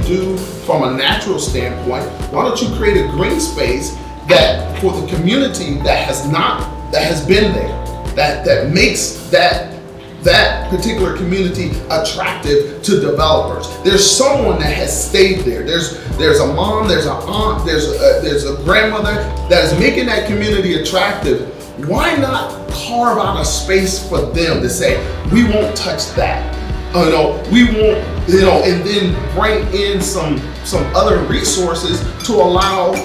do from a natural standpoint? Why don't you create a green space that for the community that has been there, that makes that particular community attractive to developers. There's someone that has stayed there. There's a mom, there's an aunt, there's a grandmother that is making that community attractive. Why not carve out a space for them to say, we won't touch that? We won't, and then bring in some other resources to allow,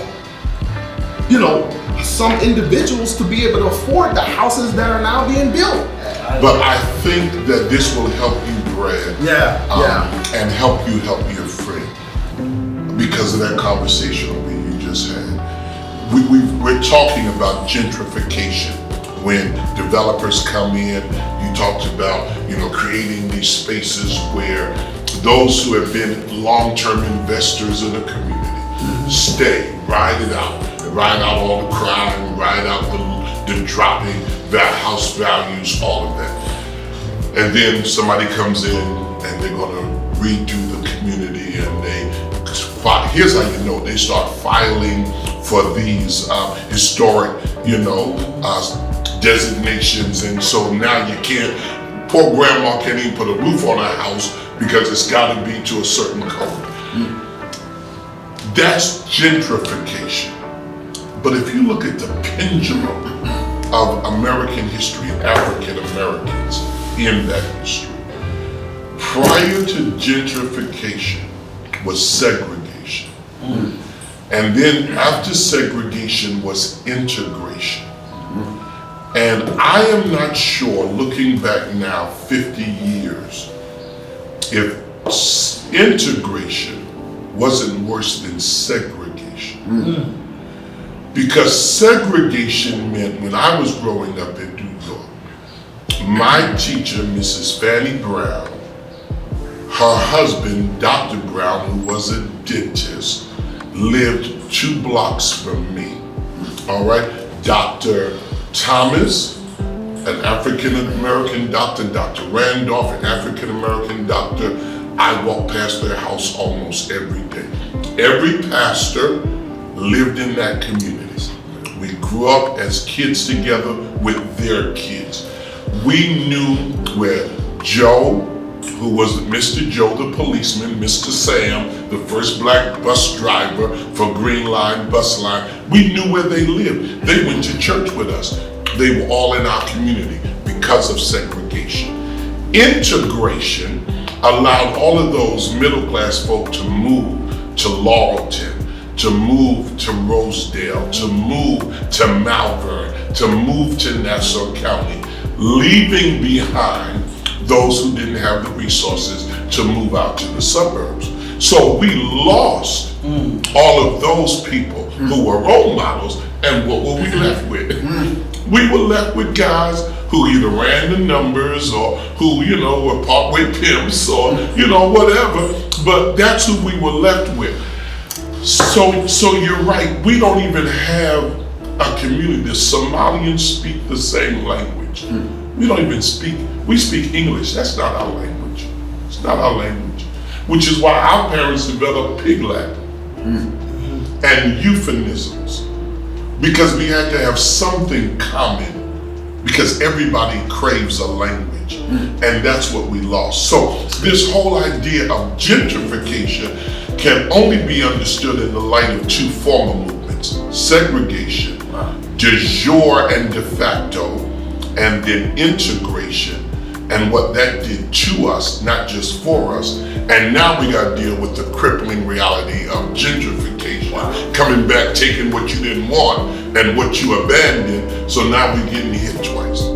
some individuals to be able to afford the houses that are now being built. But I think that this will help you, Brad. And help you help your friend because of that conversation that you just had. We're talking about gentrification. When developers come in, you talked about, creating these spaces where those who have been long-term investors in a community stay, ride out all the crime, ride out the dropping house values, all of that. And then somebody comes in and they're gonna redo the community and here's how you know, they start filing for these historic, designations. And so now poor grandma can't even put a roof on her house because it's gotta be to a certain code. That's gentrification. But if you look at the pendulum of American history, African Americans in that history, prior to gentrification was segregation. And then after segregation was integration. And I am not sure, looking back now 50 years, if integration wasn't worse than segregation. Because segregation meant, when I was growing up in New York, my teacher, Mrs. Fanny Brown, her husband, Dr. Brown, who was a dentist, lived 2 blocks from me. All right, Dr. Thomas, an African-American doctor, Dr. Randolph, an African-American doctor. I walked past their house almost every day. Every pastor lived in that community. We grew up as kids together with their kids. We knew where Joe, who was Mr. Joe the policeman, Mr. Sam, the first black bus driver for Green Line bus line, we knew where they lived. They went to church with us. They were all in our community because of segregation. Integration allowed all of those middle class folk to move to Laurelton, to move to Rosedale, to move to Malvern, to move to Nassau County, leaving behind those who didn't have the resources to move out to the suburbs. So we lost all of those people who were role models, and what were we left with? We were left with guys who either ran the numbers or who, were partway pimps or, whatever, but that's who we were left with. So you're right, we don't even have a community. The Somalians speak the same language. We don't even we speak English. That's not our language. It's not our language. Which is why our parents developed Pig Latin and euphemisms, because we had to have something common, because everybody craves a language, and that's what we lost. So this whole idea of gentrification can only be understood in the light of 2 former movements: segregation, de jure and de facto, and then integration, and what that did to us, not just for us. And now we gotta deal with the crippling reality of gentrification, coming back, taking what you didn't want and what you abandoned, so now we're getting hit twice.